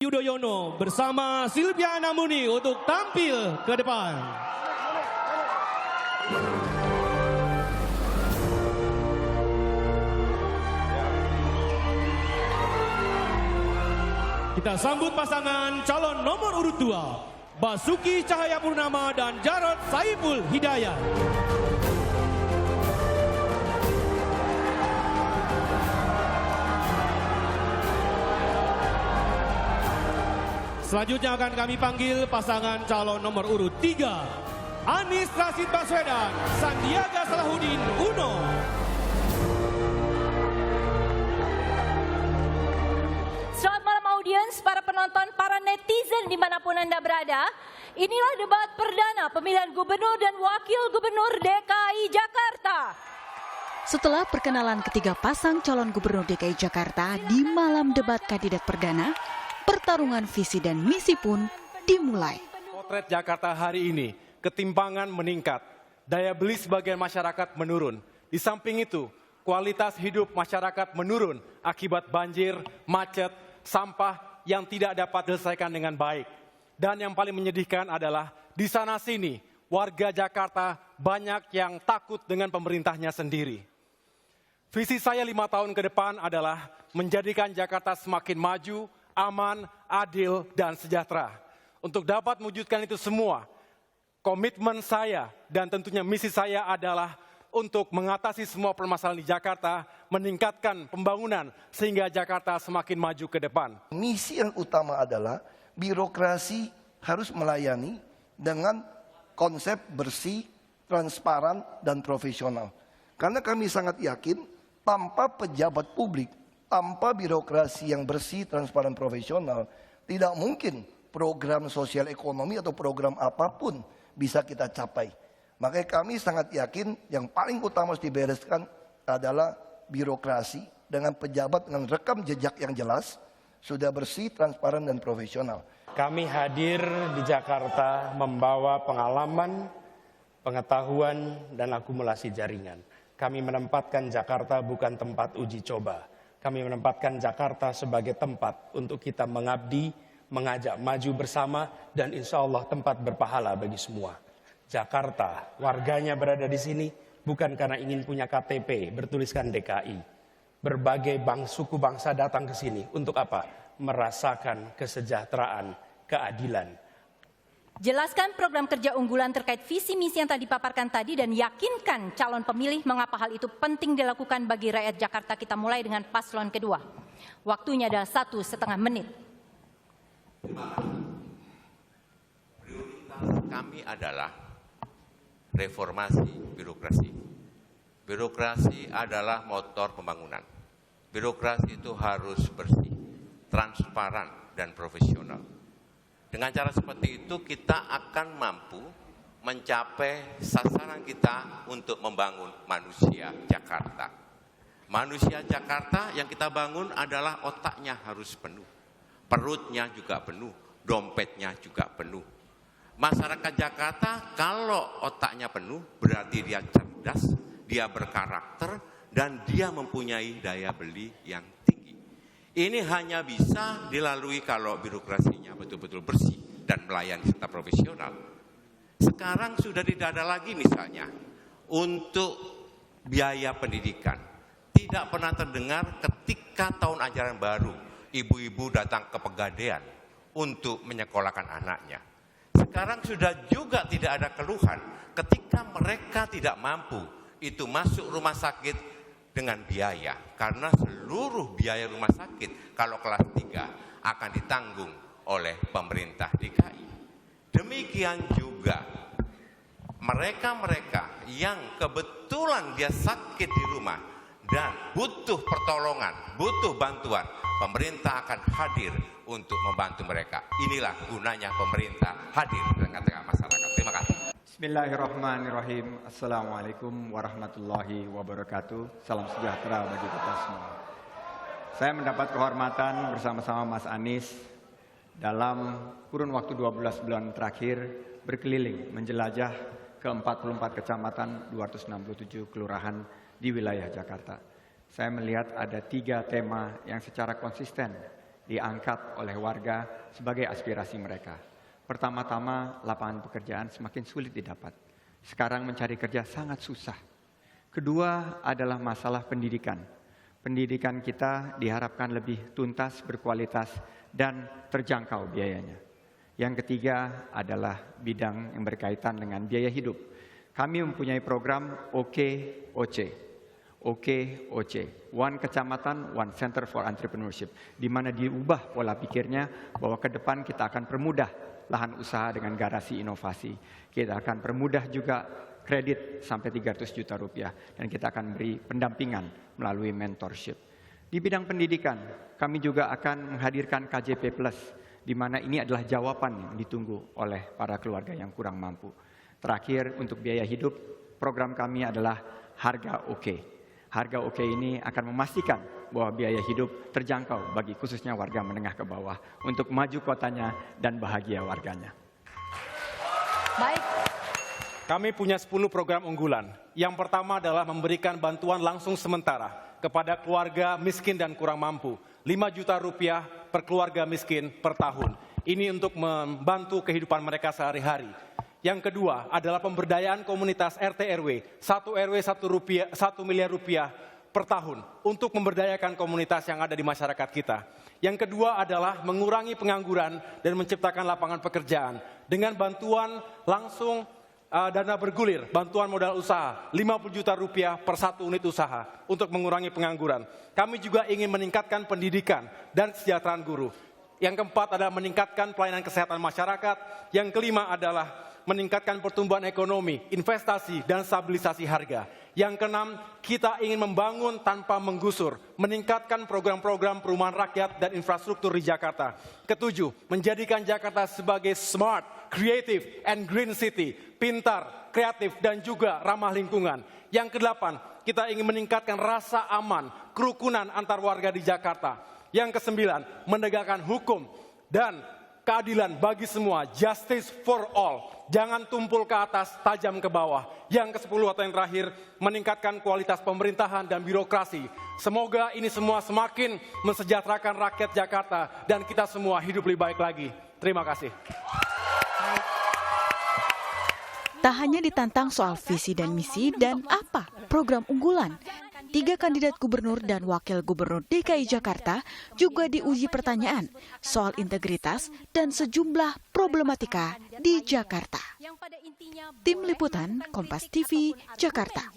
Yudhoyono bersama Silviana Muni untuk tampil ke depan. Kita sambut pasangan calon nomor urut 2, Basuki Cahayapurnama dan Jarod Saiful Hidayat. Selanjutnya akan kami panggil pasangan calon nomor urut 3, Anies Rashid Baswedan, Sandiaga Salahuddin Uno. Selamat malam audiens, para penonton, para netizen dimanapun Anda berada. Inilah debat perdana pemilihan gubernur dan wakil gubernur DKI Jakarta. Setelah perkenalan ketiga pasang calon gubernur DKI Jakarta di malam debat kandidat perdana, pertarungan visi dan misi pun dimulai. Potret Jakarta hari ini, ketimpangan meningkat, daya beli sebagian masyarakat menurun. Di samping itu, kualitas hidup masyarakat menurun akibat banjir, macet, sampah yang tidak dapat diselesaikan dengan baik. Dan yang paling menyedihkan adalah di sana-sini warga Jakarta banyak yang takut dengan pemerintahnya sendiri. Visi saya 5 tahun ke depan adalah menjadikan Jakarta semakin maju, aman, adil, dan sejahtera. Untuk dapat mewujudkan itu semua, komitmen saya dan tentunya misi saya adalah untuk mengatasi semua permasalahan di Jakarta, meningkatkan pembangunan sehingga Jakarta semakin maju ke depan. Misi yang utama adalah birokrasi harus melayani dengan konsep bersih, transparan, dan profesional. Karena kami sangat yakin tanpa pejabat publik, tanpa birokrasi yang bersih, transparan, profesional, tidak mungkin program sosial ekonomi atau program apapun bisa kita capai. Makanya kami sangat yakin yang paling utama harus dibereskan adalah birokrasi dengan pejabat dengan rekam jejak yang jelas, sudah bersih, transparan, dan profesional. Kami hadir di Jakarta membawa pengalaman, pengetahuan, dan akumulasi jaringan. Kami menempatkan Jakarta bukan tempat uji coba. Kami menempatkan Jakarta sebagai tempat untuk kita mengabdi, mengajak maju bersama, dan insya Allah tempat berpahala bagi semua. Jakarta, warganya berada di sini bukan karena ingin punya KTP bertuliskan DKI. Berbagai suku bangsa datang ke sini untuk apa? Merasakan kesejahteraan, keadilan. Jelaskan program kerja unggulan terkait visi misi yang tadi dipaparkan tadi dan yakinkan calon pemilih mengapa hal itu penting dilakukan bagi rakyat Jakarta. Kita mulai dengan paslon kedua. Waktunya adalah 1,5 menit. Prioritas kami adalah reformasi birokrasi. Birokrasi adalah motor pembangunan. Birokrasi itu harus bersih, transparan, dan profesional. Dengan cara seperti itu kita akan mampu mencapai sasaran kita untuk membangun manusia Jakarta. Manusia Jakarta yang kita bangun adalah otaknya harus penuh, perutnya juga penuh, dompetnya juga penuh. Masyarakat Jakarta kalau otaknya penuh berarti dia cerdas, dia berkarakter, dan dia mempunyai daya beli yang tinggi. Ini hanya bisa dilalui kalau birokrasinya betul-betul bersih dan melayani serta profesional. Sekarang sudah tidak ada lagi misalnya untuk biaya pendidikan. Tidak pernah terdengar ketika tahun ajaran baru ibu-ibu datang ke Pegadaian untuk menyekolahkan anaknya. Sekarang sudah juga tidak ada keluhan ketika mereka tidak mampu itu masuk rumah sakit dengan biaya. Karena seluruh biaya rumah sakit kalau kelas 3 akan ditanggung oleh pemerintah DKI. Demikian juga mereka-mereka yang kebetulan dia sakit di rumah dan butuh pertolongan, butuh bantuan, pemerintah akan hadir untuk membantu mereka. Inilah gunanya pemerintah hadir di tengah-tengah masyarakat. Terima kasih. Bismillahirrahmanirrahim. Assalamualaikum warahmatullahi wabarakatuh. Salam sejahtera bagi kita semua. Saya mendapat kehormatan bersama-sama Mas Anies dalam kurun waktu 12 bulan terakhir berkeliling menjelajah ke 44 kecamatan, 267 kelurahan di wilayah Jakarta. Saya melihat ada 3 tema yang secara konsisten diangkat oleh warga sebagai aspirasi mereka. Pertama-tama, lapangan pekerjaan semakin sulit didapat. Sekarang mencari kerja sangat susah. Kedua adalah masalah pendidikan. Pendidikan kita diharapkan lebih tuntas, berkualitas, dan terjangkau biayanya. Yang ketiga adalah bidang yang berkaitan dengan biaya hidup. Kami mempunyai program OKOC. OKOC, One Kecamatan, One Center for Entrepreneurship, di mana diubah pola pikirnya bahwa ke depan kita akan permudah lahan usaha dengan garasi inovasi. Kita akan permudah juga kredit sampai 300 juta rupiah, dan kita akan beri pendampingan melalui mentorship. Di bidang pendidikan, kami juga akan menghadirkan KJP Plus, di mana ini adalah jawaban yang ditunggu oleh para keluarga yang kurang mampu. Terakhir, untuk biaya hidup, program kami adalah Harga OK. Harga OK ini akan memastikan bahwa biaya hidup terjangkau bagi khususnya warga menengah ke bawah untuk maju kotanya dan bahagia warganya. Baik. Kami punya 10 program unggulan. Yang pertama adalah memberikan bantuan langsung sementara kepada keluarga miskin dan kurang mampu. 5 juta rupiah per keluarga miskin per tahun. Ini untuk membantu kehidupan mereka sehari-hari. Yang kedua adalah pemberdayaan komunitas RT RW, 1 RW 1 miliar rupiah per tahun untuk memberdayakan komunitas yang ada di masyarakat kita. Yang kedua adalah mengurangi pengangguran dan menciptakan lapangan pekerjaan dengan bantuan langsung dana bergulir, bantuan modal usaha, 50 juta rupiah per 1 unit usaha untuk mengurangi pengangguran. Kami juga ingin meningkatkan pendidikan dan kesejahteraan guru. Yang keempat adalah meningkatkan pelayanan kesehatan masyarakat. Yang kelima adalah meningkatkan pertumbuhan ekonomi, investasi, dan stabilisasi harga. Yang keenam, kita ingin membangun tanpa menggusur, meningkatkan program-program perumahan rakyat dan infrastruktur di Jakarta. Ketujuh, menjadikan Jakarta sebagai smart, creative, and green city, pintar, kreatif, dan juga ramah lingkungan. Yang kedelapan, kita ingin meningkatkan rasa aman, kerukunan antar warga di Jakarta. Yang kesembilan, menegakkan hukum dan keadilan bagi semua, justice for all. Jangan tumpul ke atas, tajam ke bawah. Yang ke-10 atau yang terakhir, meningkatkan kualitas pemerintahan dan birokrasi. Semoga ini semua semakin mensejahterakan rakyat Jakarta dan kita semua hidup lebih baik lagi. Terima kasih. Tak hanya ditantang soal visi dan misi dan apa program unggulan, 3 kandidat gubernur dan wakil gubernur DKI Jakarta juga diuji pertanyaan soal integritas dan sejumlah problematika di Jakarta. Tim Liputan Kompas TV, Jakarta.